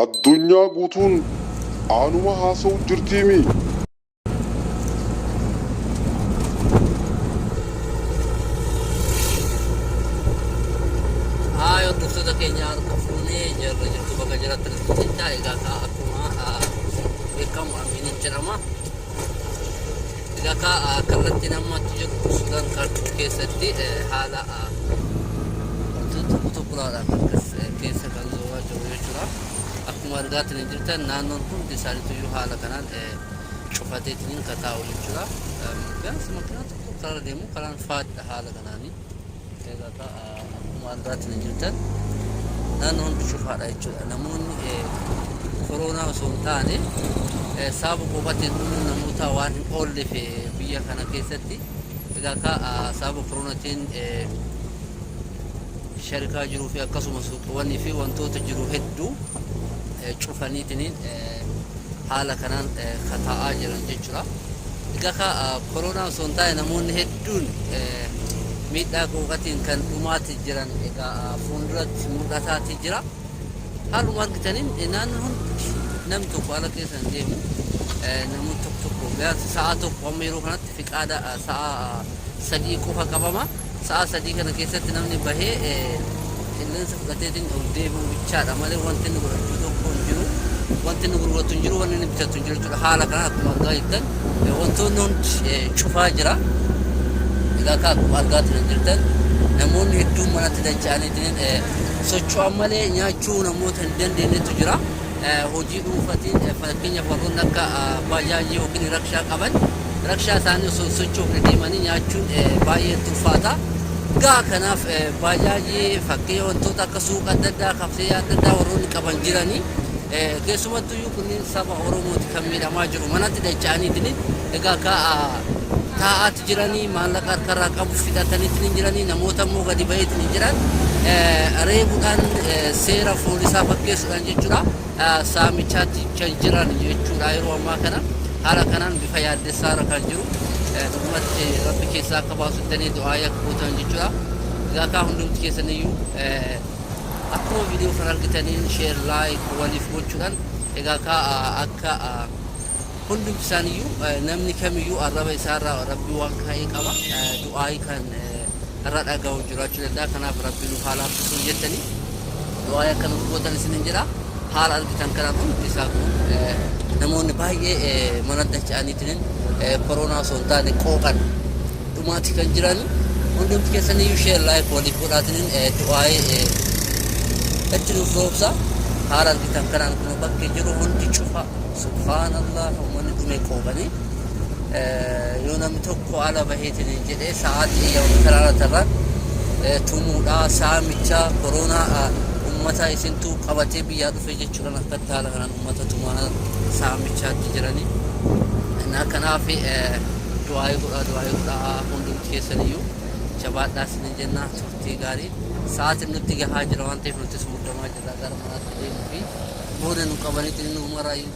addunyaa guutuun aanuma haasa'u jirtiimi. Ayo doktota keenya harka fuunee jirra jirtu bakka jiratti jecha egaa ka akkuma beekamu Aminiin jedhama. Egaa ka kallattiin ammatti jiru Sudaan kaartuu keessatti haala wantoota tokkolaadhaan akkas keessa kan zo'aa jiru jechuudha. Akkuma argaatiin jirtan naannoon hundi isaaniitu haala kanaan cufateetiin kan taa'u jechuudha. Gaas makiinaa tokko karaa deemu karaan faadha haala kanaanii. Egaa ka akkuma argaatiin jirtan naannoon hundi cufaadha jechuudha. Namoonni koronaa osoo hin taane sababa qofatiin dhumuun namoota waan hin oolleef biyya kana keessatti egaa ka sababa koronaatiin sharikaa jiruu fi akkasumas suuqiiwwanii fi wantoota jiru hedduu cufaniitiin haala kanaan kan taa'aa jiran jechuudha. Egaa ka koronaa osoo hin taane namoonni hedduun miidhaa qofatiin kan dhumaati jiran egaa fuulduratti mul'ataatii jira. Haaluma argitaniin naannoon hundi namni tokko ala keessa hin deemu. Namoonni tokko biyaansi sa'a tokko amma yeroo kanatti fiqaada sa'a 3 qofa qabama. Sa'a 3 kana keessatti namni bahee qilleensa fudhateetiin ol deebi'u bichaadha malee wanti inni godhachuu tokko hin jiru. Wanti inni gurguratu hin jiru, wanti inni bitatu hin jiru jechuudha. Haala kana akkuma argaa jirtan wantoonni hundi cufaa jira. Egaa ka akkuma argaa jirtan namoonni hedduun manatti dacha'aniitiin socho'an malee nyaachuu namoota hin dandeenyetu jira. Hojii dhuunfaatiin fakkeenyaaf warroonni akka baajaajii yookiin rakshaa qaban rakshaa isaanii osoo sochoofne deemanii nyaachuun baay'ee ulfaata. Egaa kanaaf baajaajii fakkeenya wantoota akka suuqa adda addaa kafsee adda addaa warroonni qaban jiranii keessumattuu kunniin saba Oromooti kan miidhamaa jiru manatti dacha'aniitiin egaa ka taa'aatti jiranii maallaqa harkarraa qabu fixataniitiin jiranii namoota immoo gadi baheetiin jiran reebuudhaan seera foolisaa fakkeessuudhaan jechuudha. Saamichaatti kan jiran jechuudha yeroo ammaa kana haala kanaan bifa yaaddessaarra kan jiru dhugumatti rabbi keessaa akka baasuttanii du'aa akka gootan jechuudha. Egaa ka hundumti keessaniyyuu akkuma viidiyoo kan argitaniin sheer laayik waliif gochuudhaan egaa ka akka hundumti isaaniyyuu namni kamiyyuu arraba isaarraa rabbi waan kaa'ee qaba du'aa kan irra dhaga'u jiraachuu danda'a. Kanaaf rabbi nu haala hafisuu jettanii du'aa akka nuuf gootan isinin jedha. Haala argitan kanaan hundi isaa kun namoonni baay'ee mana dacha'aniitiin koronaa osoo hin taane qooqan dhumaatti kan jiran hundumti keessaniyyuu sheer laayik waliif godhaatiin du'aa'ee itti nuuf roobsa. Haala argitan kanaan kun bakki jiru hundi cufa subhaanallah uummanni dhumee qooqanii yoo namni tokko ala baheetiin jedhee sa'aatii yoo karaara tarraan tumuudhaa saamichaa koronaa ummata isintu qabatee biyyaa dhufe jechuudhaan akkatti haala kanaan ummata tumaa saamichaatti jiranii. Kanaaf du'aa'ee godhaa hundumti keessaniyyuu jabaadhaa isinin jenna. Turtii gaarii sa'aatiin nutti gahaa jira waan ta'eef nuttis muddamaa jirra gara manaatti deemuu fi booda nu qabaniitiin nu maraayyuu